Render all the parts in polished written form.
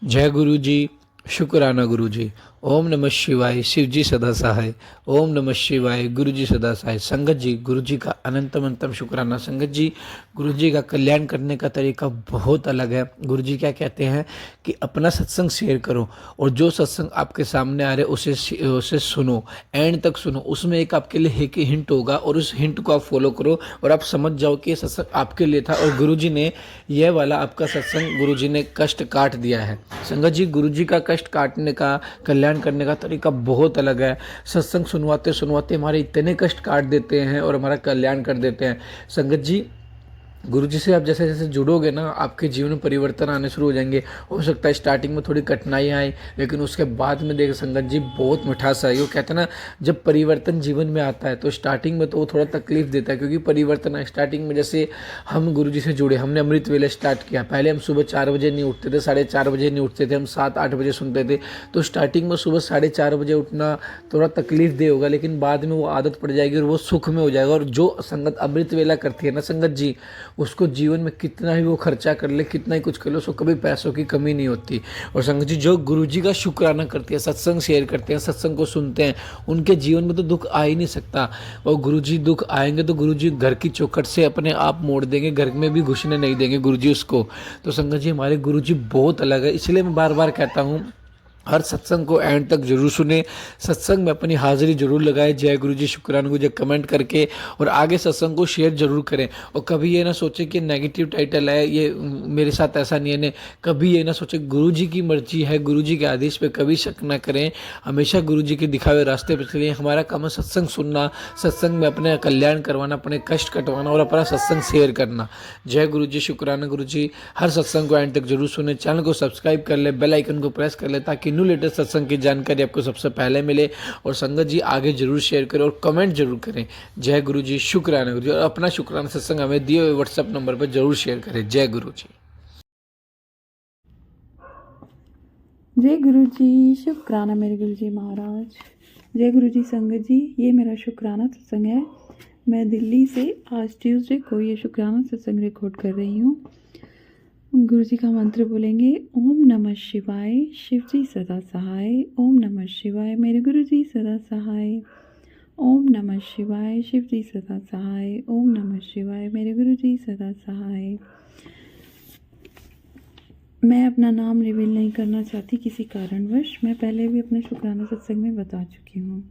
जय गुरु जी। शुक्राना गुरु जी। ओम नमः शिवाय। शिव जी सदा सहाय। ओम नमः शिवाय। गुरु जी सदा सहाय। संगत जी, गुरु जी का अनंतम अनंतम शुक्राना। संगत जी, गुरु जी का कल्याण करने का तरीका बहुत अलग है। गुरु जी क्या कहते हैं कि अपना सत्संग शेयर करो, और जो सत्संग आपके सामने आ रहे उसे उसे सुनो, एंड तक सुनो। उसमें एक आपके लिए एक हिंट होगा, और उस हिंट को आप फॉलो करो, और आप समझ जाओ कि ये सत्संग आपके लिए था, और गुरु जी ने यह वाला आपका सत्संग, गुरु जी ने कष्ट काट दिया है। संगत जी, गुरु जी का कष्ट काटने का, कल्याण करने का तरीका बहुत अलग है। सत्संग सुनवाते सुनवाते हमारे इतने कष्ट काट देते हैं और हमारा कल्याण कर देते हैं। संगत जी, गुरु जी से आप जैसे जैसे जुड़ोगे ना, आपके जीवन में परिवर्तन आने शुरू हो जाएंगे। हो सकता है स्टार्टिंग में थोड़ी कठिनाइयाँ आए, लेकिन उसके बाद में देख संगत जी बहुत मिठास आई। वो कहते हैं ना, जब परिवर्तन जीवन में आता है तो स्टार्टिंग में तो वो थोड़ा तकलीफ देता है, क्योंकि परिवर्तन है। स्टार्टिंग में जैसे हम गुरु जी से जुड़े, हमने अमृत वेले स्टार्ट किया। पहले हम सुबह 4 बजे नहीं उठते थे, 4:30 बजे नहीं उठते थे, हम 7-8 बजे सुनते थे। तो स्टार्टिंग में सुबह 4:30 बजे उठना थोड़ा तकलीफ दे होगा, लेकिन बाद में वो आदत पड़ जाएगी और वो सुख में हो जाएगा। और जो संगत अमृत वेला करती है ना संगत जी, उसको जीवन में कितना ही वो खर्चा कर ले, कितना ही कुछ कर ले, उसको कभी पैसों की कमी नहीं होती। और संगत जी, जो गुरु जी का शुक्राना करते हैं, सत्संग शेयर करते हैं, सत्संग को सुनते हैं, उनके जीवन में तो दुख आ ही नहीं सकता। और गुरु जी दुख आएंगे तो गुरु जी घर की चौखट से अपने आप मोड़ देंगे, घर में भी घुसने नहीं देंगे गुरु जी उसको। तो संगत जी, हमारे गुरु जी बहुत अलग है। इसलिए मैं बार बार कहता हूँ, हर सत्संग को एंड तक जरूर सुने, सत्संग में अपनी हाजिरी जरूर लगाए। जय गुरु जी, शुक्राना गुरु जी कमेंट करके, और आगे सत्संग को शेयर जरूर करें। और कभी ये ना सोचे कि नेगेटिव टाइटल है ये, मेरे साथ ऐसा नहीं है ने। कभी ये ना सोचे, गुरु जी की मर्जी है, गुरु जी के आदेश पे कभी शक ना करें। हमेशा गुरु जी के दिखाए हुए रास्ते पर चलिए। हमारा काम है सत्संग सुनना, सत्संग में अपने कल्याण करवाना, अपने कष्ट कटवाना, और अपना सत्संग शेयर करना। जय गुरु जी, शुक्राना गुरु जी। हर सत्संग को एंड तक जरूर सुने, चैनल को सब्सक्राइब कर ले, बेल आइकन को प्रेस कर ले, ताकि न्यू लेटेस्ट सत्संग की जानकारी आपको सबसे पहले मिले। और संगत जी, आगे जरूर शेयर करें और कमेंट जरूर करें। जय गुरु जी, शुक्राना गुरु जी। और अपना शुक्राना सत्संग हमें दिए हुए व्हाट्सएप नंबर पर जरूर शेयर करें। जय गुरु जी। जय गुरु जी। शुक्राना मेरे गुरु जी महाराज। जय गुरु जी। संगत जी, ये मेरा शुक्राना सत्संग है। मैं दिल्ली से आज ट्यूसडे को ये शुक्राना सत्संग रिकॉर्ड कर रही हूँ। गुरु जी का मंत्र बोलेंगे, ओम नमः शिवाय, शिव जी सदा सहाय। ओम नमः शिवाय, मेरे गुरु जी सदा सहाय। ओम नमः शिवाय, शिव जी सदा सहाय। ओम नमः शिवाय, मेरे गुरु जी सदा सहाय। मैं अपना नाम रिवील नहीं करना चाहती किसी कारणवश। मैं पहले भी अपने शुक्राना सत्संग में बता चुकी हूँ।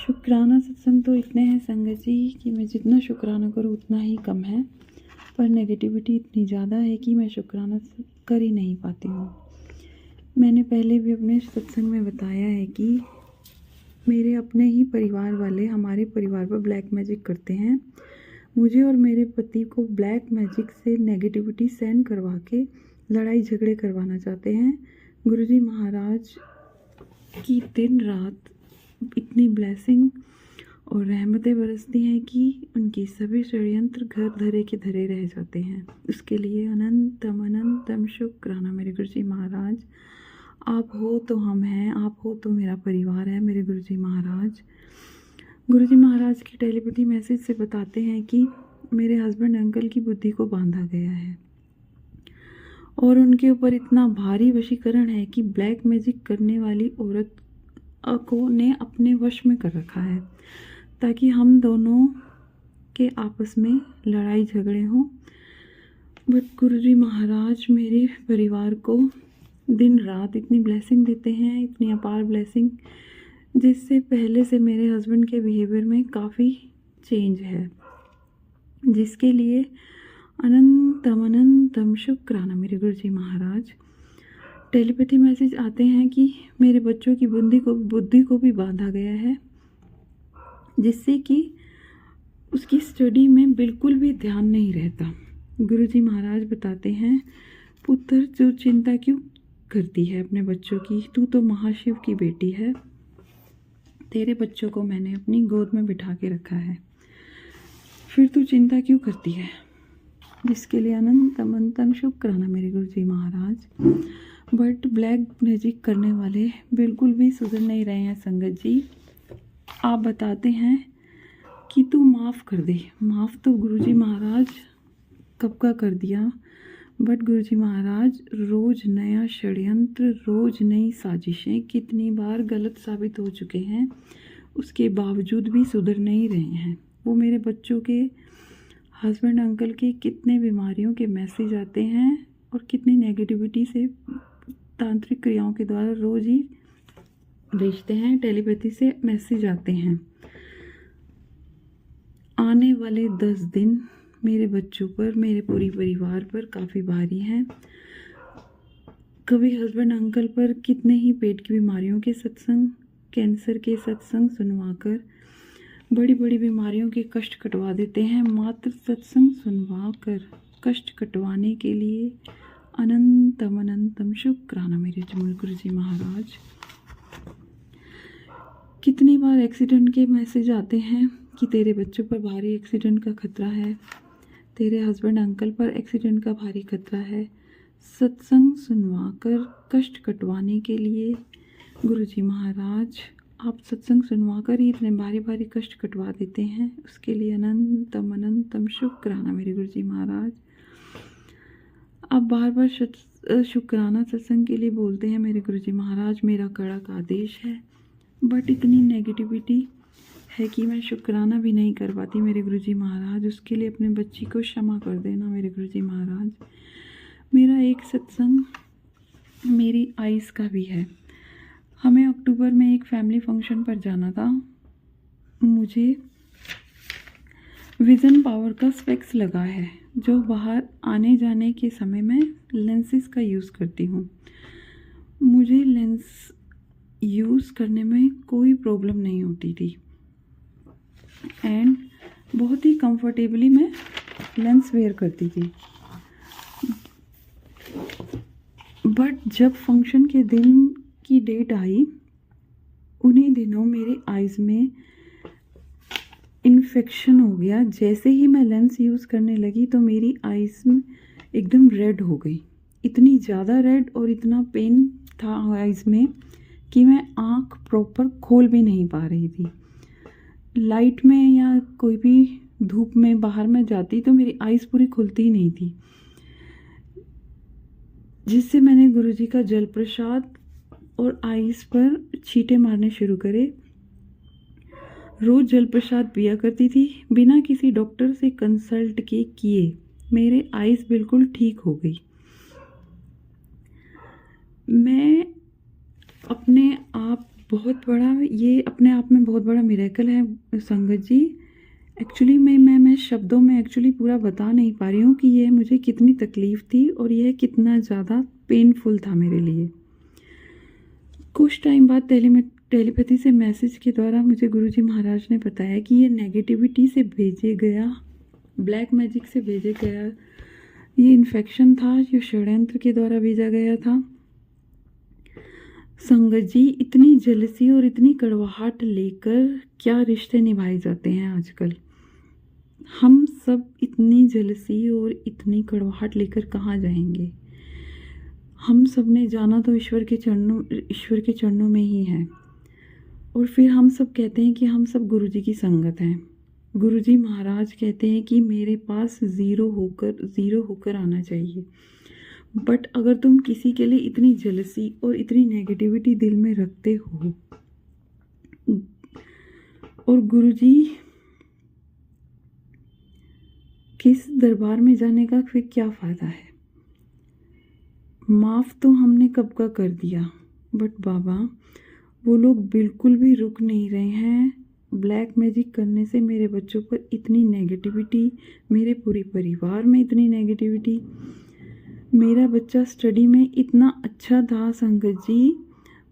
शुक्राना सत्संग तो इतने हैं संगत जी कि मैं जितना शुक्राना करूँ उतना ही कम है, पर नेगेटिविटी इतनी ज़्यादा है कि मैं शुक्राना कर ही नहीं पाती हूँ। मैंने पहले भी अपने सत्संग में बताया है कि मेरे अपने ही परिवार वाले हमारे परिवार पर ब्लैक मैजिक करते हैं। मुझे और मेरे पति को ब्लैक मैजिक से नेगेटिविटी सेंड करवा के लड़ाई झगड़े करवाना चाहते हैं। गुरुजी महाराज की दिन रात इतनी ब्लेसिंग और रहमतें बरसती हैं कि उनकी सभी षड्यंत्र घर धरे के धरे रह जाते हैं। उसके लिए अनंतम अनंतम शुक्राना मेरे गुरुजी महाराज। आप हो तो हम हैं, आप हो तो मेरा परिवार है मेरे गुरुजी महाराज। गुरुजी महाराज की टेलीपैथी मैसेज से बताते हैं कि मेरे हस्बैंड अंकल की बुद्धि को बांधा गया है और उनके ऊपर इतना भारी वशीकरण है कि ब्लैक मैजिक करने वाली औरत को ने अपने वश में कर रखा है, ताकि हम दोनों के आपस में लड़ाई झगड़े हों। बट गुरुजी महाराज मेरे परिवार को दिन रात इतनी ब्लेसिंग देते हैं, इतनी अपार ब्लेसिंग, जिससे पहले से मेरे हस्बैंड के बिहेवियर में काफ़ी चेंज है, जिसके लिए अनंतम अनंतम शुक्राना मेरे गुरुजी महाराज। टेलीपैथी मैसेज आते हैं कि मेरे बच्चों की बुद्धि को भी बांधा गया है, जिससे कि उसकी स्टडी में बिल्कुल भी ध्यान नहीं रहता। गुरुजी महाराज बताते हैं, पुत्र जो चिंता क्यों करती है अपने बच्चों की, तू तो महाशिव की बेटी है, तेरे बच्चों को मैंने अपनी गोद में बिठा के रखा है, फिर तू चिंता क्यों करती है। जिसके लिए अनंतम अनंतम शुक्राना मेरे गुरुजी महाराज। बट ब्लैक मैजिक करने वाले बिल्कुल भी सुधर नहीं रहे हैं संगत जी। आप बताते हैं कि तू माफ़ कर दे। माफ़ तो गुरुजी महाराज कब का कर दिया, बट गुरुजी महाराज, रोज नया षड्यंत्र, रोज नई साजिशें, कितनी बार गलत साबित हो चुके हैं, उसके बावजूद भी सुधर नहीं रहे हैं। वो मेरे बच्चों के हस्बैंड अंकल के कितने बीमारियों के मैसेज आते हैं और कितनी नेगेटिविटी से तांत्रिक क्रियाओं के द्वारा रोज ही भेजते हैं, टेलीपैथी से मैसेज आते हैं। आने वाले 10 दिन मेरे बच्चों पर, मेरे पूरी परिवार पर काफ़ी भारी हैं। कभी हस्बैंड अंकल पर कितने ही पेट की बीमारियों के सत्संग, कैंसर के सत्संग सुनवाकर बड़ी बड़ी बीमारियों के कष्ट कटवा देते हैं। मात्र सत्संग सुनवा कर कष्ट कटवाने के लिए अनंतम अनंतम शुक्राना मेरे जमुल गुरु जी महाराज। कितनी बार एक्सीडेंट के मैसेज आते हैं कि तेरे बच्चों पर भारी एक्सीडेंट का खतरा है, तेरे हस्बैंड अंकल पर एक्सीडेंट का भारी खतरा है। सत्संग सुनवा कर कष्ट कटवाने के लिए गुरुजी महाराज, आप सत्संग सुनवा कर ही इतने भारी भारी कष्ट कटवा देते हैं, उसके लिए अनंतम अनंतम शुक्राना मेरे गुरुजी महाराज। आप बार बार शुक्राना सत्संग के लिए बोलते हैं मेरे गुरुजी महाराज, मेरा कड़क आदेश है, बट इतनी नेगेटिविटी है कि मैं शुक्राना भी नहीं कर पाती मेरे गुरुजी महाराज। उसके लिए अपने बच्ची को क्षमा कर देना मेरे गुरुजी महाराज। मेरा एक सत्संग मेरी आइज़ का भी है। हमें अक्टूबर में एक फैमिली फंक्शन पर जाना था। मुझे विज़न पावर का स्पेक्स लगा है, जो बाहर आने जाने के समय मैं लेंसेज का यूज़ करती हूँ। मुझे लेंस यूज़ करने में कोई प्रॉब्लम नहीं होती थी एंड बहुत ही कंफर्टेबली मैं लेंस वेयर करती थी। बट जब फंक्शन के दिन की डेट आई, उन्हीं दिनों मेरे आइज़ में इन्फेक्शन हो गया। जैसे ही मैं लेंस यूज़ करने लगी तो मेरी आइज़ एकदम रेड हो गई, इतनी ज़्यादा रेड और इतना पेन था आइज़ में कि मैं आँख प्रॉपर खोल भी नहीं पा रही थी। लाइट में या कोई भी धूप में बाहर में जाती तो मेरी आइज़ पूरी खुलती ही नहीं थी, जिससे मैंने गुरुजी का जल प्रसाद और आइज़ पर छींटे मारने शुरू करे। रोज़ जल प्रसाद पिया करती थी बिना किसी डॉक्टर से कंसल्ट के किए। मेरे आइज़ बिल्कुल ठीक हो गई। मैं अपने आप ये अपने आप में बहुत बड़ा मिरेकल है संगत जी। एक्चुअली मैं शब्दों में एक्चुअली पूरा बता नहीं पा रही हूँ कि ये मुझे कितनी तकलीफ़ थी और यह कितना ज़्यादा पेनफुल था मेरे लिए। कुछ टाइम बाद टेलीपैथी से मैसेज के द्वारा मुझे गुरुजी महाराज ने बताया कि ये नेगेटिविटी से भेजे गया, ब्लैक मैजिक से भेजे गया ये इन्फेक्शन था, जो षड्यंत्र के द्वारा भेजा गया था। संगत जी, इतनी जेलसी और इतनी कड़वाहट लेकर क्या रिश्ते निभाए जाते हैं आजकल। हम सब इतनी जेलसी और इतनी कड़वाहट लेकर कहाँ जाएंगे। हम सब ने जाना तो ईश्वर के चरणों में ही है। और फिर हम सब कहते हैं कि हम सब गुरुजी की संगत हैं। गुरुजी महाराज कहते हैं कि मेरे पास ज़ीरो होकर आना चाहिए। बट अगर तुम किसी के लिए इतनी जेलसी और इतनी नेगेटिविटी दिल में रखते हो और गुरुजी किस दरबार में जाने का फिर क्या फ़ायदा है। माफ़ तो हमने कब का कर दिया, बट बाबा वो लोग बिल्कुल भी रुक नहीं रहे हैं। ब्लैक मैजिक करने से मेरे बच्चों पर इतनी नेगेटिविटी, मेरे पूरे परिवार में इतनी नेगेटिविटी। मेरा बच्चा स्टडी में इतना अच्छा था संगत जी,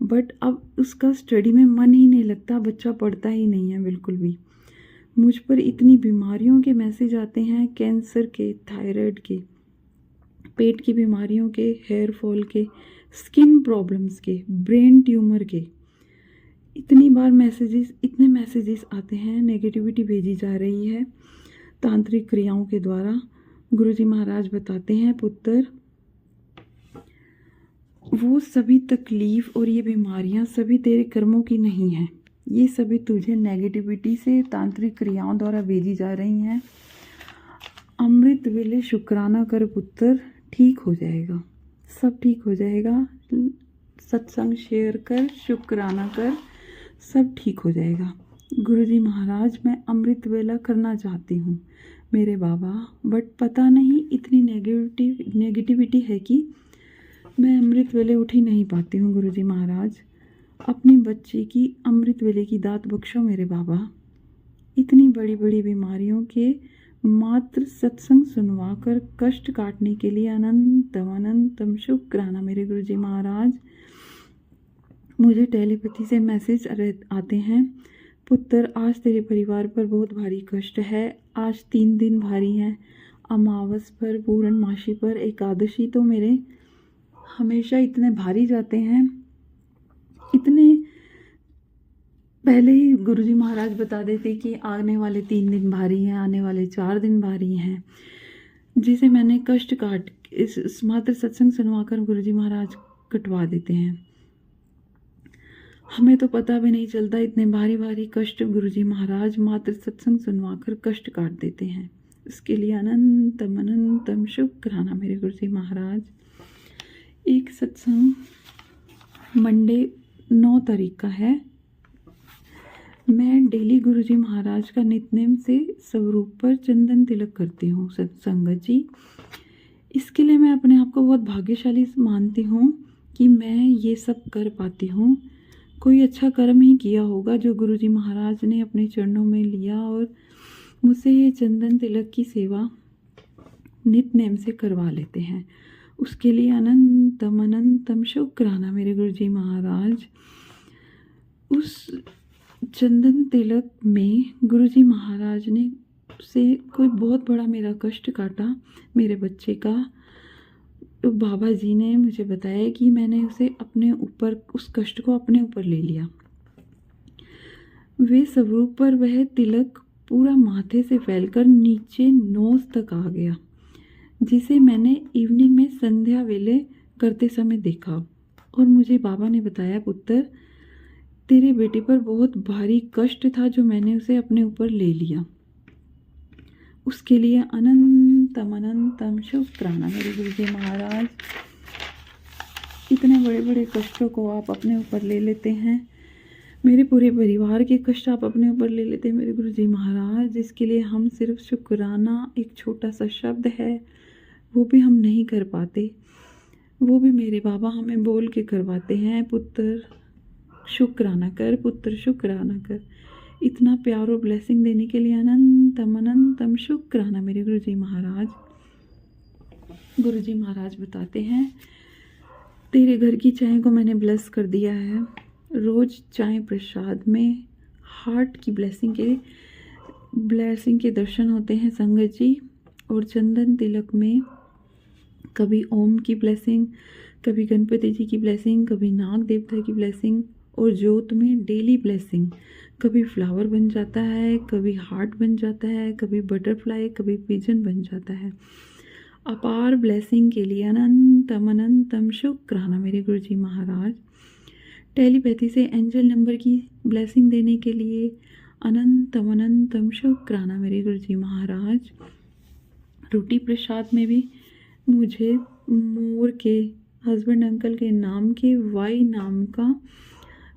बट अब उसका स्टडी में मन ही नहीं लगता, बच्चा पढ़ता ही नहीं है बिल्कुल भी। मुझ पर इतनी बीमारियों के मैसेज आते हैं, कैंसर के, थायराइड के, पेट की बीमारियों के, हेयर फॉल के, स्किन प्रॉब्लम्स के, ब्रेन ट्यूमर के। इतने मैसेजेस आते हैं, नेगेटिविटी भेजी जा रही है तांत्रिक क्रियाओं के द्वारा। गुरुजी महाराज बताते हैं, पुत्र वो सभी तकलीफ़ और ये बीमारियां सभी तेरे कर्मों की नहीं हैं। ये सभी तुझे नेगेटिविटी से तांत्रिक क्रियाओं द्वारा भेजी जा रही हैं। अमृत वेले शुक्राना कर पुत्र, ठीक हो जाएगा, सब ठीक हो जाएगा। सत्संग शेयर कर, शुक्राना कर, सब ठीक हो जाएगा। गुरुजी महाराज, मैं अमृत वेला करना चाहती हूँ मेरे बाबा, बट पता नहीं इतनी नेगेटिविटी है कि मैं अमृत वेले उठ ही नहीं पाती हूँ। गुरुजी महाराज, अपनी बच्ची की अमृत वेले की दात बख्शो मेरे बाबा। इतनी बड़ी बड़ी बीमारियों के मात्र सत्संग सुनवा कर कष्ट काटने के लिए अनंतम अनंतम शुक्राना मेरे गुरुजी महाराज। मुझे टेलीपैथी से मैसेज आते हैं, पुत्र आज तेरे परिवार पर बहुत भारी कष्ट है। आज 3 दिन भारी हैं, अमावस पर, पूर्णमासी पर, एकादशी तो मेरे हमेशा इतने भारी जाते हैं। इतने पहले ही गुरुजी महाराज बता देते कि आने वाले 3 दिन भारी हैं, आने वाले 4 दिन भारी हैं, जिसे मैंने कष्ट काट इस मात्र सत्संग सुनवाकर गुरुजी महाराज कटवा देते हैं। हमें तो पता भी नहीं चलता, इतने भारी भारी कष्ट गुरुजी महाराज मात्र सत्संग सुनवाकर कष्ट काट देते हैं। इसके लिए अनंतम अनंतम शुक्राना मेरे गुरुजी महाराज। एक सत्संग मंडे 9 तारीख का है। मैं डेली गुरुजी महाराज का नित्यनेम से स्वरूप पर चंदन तिलक करती हूँ सत्संगत जी। इसके लिए मैं अपने आप को बहुत भाग्यशाली मानती हूँ कि मैं ये सब कर पाती हूँ। कोई अच्छा कर्म ही किया होगा जो गुरुजी महाराज ने अपने चरणों में लिया और मुझसे ये चंदन तिलक की सेवा नित्यनेम से करवा लेते हैं। उसके लिए अनंतम अनंतम शुक्राना मेरे गुरुजी महाराज। उस चंदन तिलक में गुरुजी महाराज ने से कोई बहुत बड़ा मेरा कष्ट काटा, मेरे बच्चे का। तो बाबा जी ने मुझे बताया कि मैंने उसे अपने ऊपर, उस कष्ट को अपने ऊपर ले लिया। वे स्वरूप पर वह तिलक पूरा माथे से फैलकर नीचे नोज तक आ गया, जिसे मैंने इवनिंग में संध्या वेले करते समय देखा। और मुझे बाबा ने बताया, पुत्र तेरे बेटे पर बहुत भारी कष्ट था जो मैंने उसे अपने ऊपर ले लिया। उसके लिए अनंतम अनंतम शुक्राना मेरे गुरुजी महाराज। इतने बड़े बड़े कष्टों को आप अपने ऊपर ले लेते हैं, मेरे पूरे परिवार के कष्ट आप अपने ऊपर ले लेते हैं मेरे गुरुजी महाराज। जिसके लिए हम सिर्फ शुक्राना, एक छोटा सा शब्द है, वो भी हम नहीं कर पाते, वो भी मेरे बाबा हमें बोल के करवाते हैं, पुत्र शुक्राना कर, पुत्र शुक्राना कर। इतना प्यार और ब्लेसिंग देने के लिए अनंतम अनंतम शुक्राना मेरे गुरुजी महाराज। गुरुजी महाराज बताते हैं, तेरे घर की चाय को मैंने ब्लेस कर दिया है। रोज़ चाय प्रसाद में हार्ट की ब्लेसिंग के दर्शन होते हैं संगत जी। और चंदन तिलक में कभी ओम की ब्लेसिंग, कभी गणपति जी की ब्लेसिंग, कभी नाग देवता की ब्लेसिंग, और ज्योत में डेली ब्लेसिंग। कभी फ्लावर बन जाता है, कभी हार्ट बन जाता है, कभी बटरफ्लाई, कभी पिजन बन जाता है। अपार ब्लेसिंग के लिए अनंतम अनंतम शुक्राना मेरे गुरुजी महाराज। टेलीपैथी से एंजल नंबर की ब्लेसिंग देने के लिए अनंतम अनंतम शुक्राना मेरे गुरुजी महाराज। रोटी प्रसाद में भी मुझे मोर के हस्बैंड अंकल के नाम के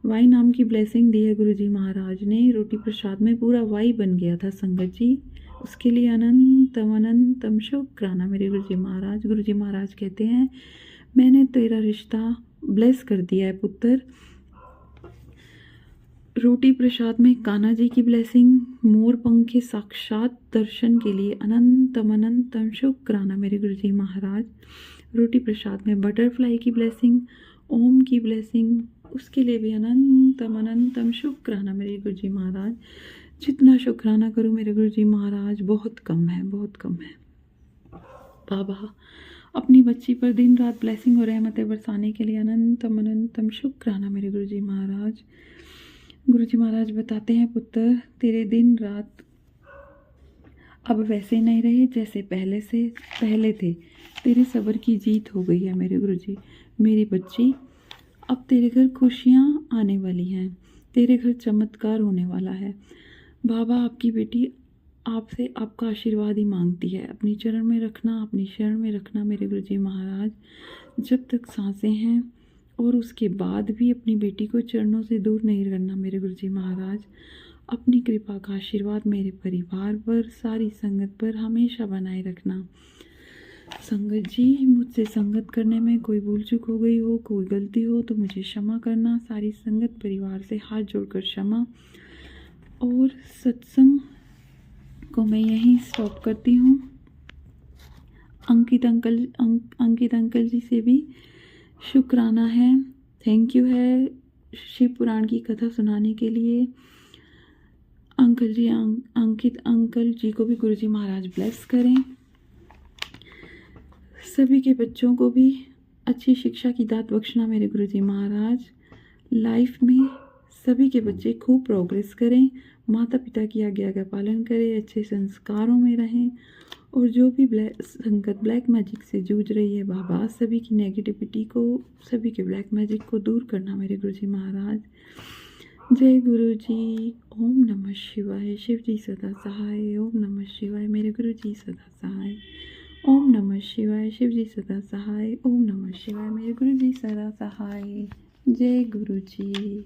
वाई नाम की ब्लेसिंग दी है गुरुजी महाराज ने। रोटी प्रसाद में पूरा वाई बन गया था संगत जी। उसके लिए अनंतम अनंतम शुक्राना मेरे गुरुजी महाराज। गुरुजी महाराज कहते हैं, मैंने तेरा रिश्ता ब्लेस कर दिया है पुत्र। रोटी प्रसाद में कान्हा जी की ब्लेसिंग, मोर पंख के साक्षात दर्शन के लिए अनंतम अनंतम शुक्राना मेरे गुरुजी महाराज। रोटी प्रसाद में बटरफ्लाई की ब्लेसिंग, ओम की ब्लेसिंग, उसके लिए भी अनंतम अनंतम शुक्राना मेरे गुरुजी महाराज। जितना शुक्राना करूँ मेरे गुरुजी महाराज बहुत कम है, बहुत कम है। बाबा अपनी बच्ची पर दिन रात ब्लेसिंग और रहमतें बरसाने के लिए अनंतम अनंतम शुक्राना मेरे गुरुजी महाराज। गुरुजी महाराज बताते हैं, पुत्र तेरे दिन रात अब वैसे नहीं रहे जैसे पहले थे। तेरे सब्र की जीत हो गई है मेरे गुरुजी। मेरी बच्ची, अब तेरे घर खुशियाँ आने वाली हैं, तेरे घर चमत्कार होने वाला है। बाबा आपकी बेटी आपसे आपका आशीर्वाद ही मांगती है। अपनी चरण में रखना, अपनी शरण में रखना मेरे गुरुजी महाराज, जब तक सांसें हैं, और उसके बाद भी अपनी बेटी को चरणों से दूर नहीं करना मेरे गुरुजी महाराज। अपनी कृपा का आशीर्वाद मेरे परिवार पर, सारी संगत पर हमेशा बनाए रखना। संगत जी, मुझसे संगत करने में कोई भूल चूक हो गई हो, कोई गलती हो तो मुझे क्षमा करना। सारी संगत परिवार से हाथ जोड़कर क्षमा। और सत्संग को मैं यहीं स्टॉप करती हूँ। अंकित अंकल जी से भी शुक्राना है, थैंक यू है शिव पुराण की कथा सुनाने के लिए। अंकल जी, अंकित अंकल जी को भी गुरुजी महाराज ब्लेस करें। सभी के बच्चों को भी अच्छी शिक्षा की दात बख्शना मेरे गुरुजी महाराज। लाइफ में सभी के बच्चे खूब प्रोग्रेस करें, माता पिता की आज्ञा का पालन करें, अच्छे संस्कारों में रहें। और जो भी संगत ब्लैक मैजिक से जूझ रही है बाबा, सभी की नेगेटिविटी को, सभी के ब्लैक मैजिक को दूर करना मेरे गुरुजी महाराज। जय गुरु जी। ओम नमः शिवाय। शिव जी सदा सहाय। ओम नमः शिवाय। मेरे गुरु जी सदा सहाय। ओम नमः शिवाय। शिव जी सदा सहाय। ओम नमः शिवाय। मेरे गुरु जी सदा सहाय। जय गुरु जी।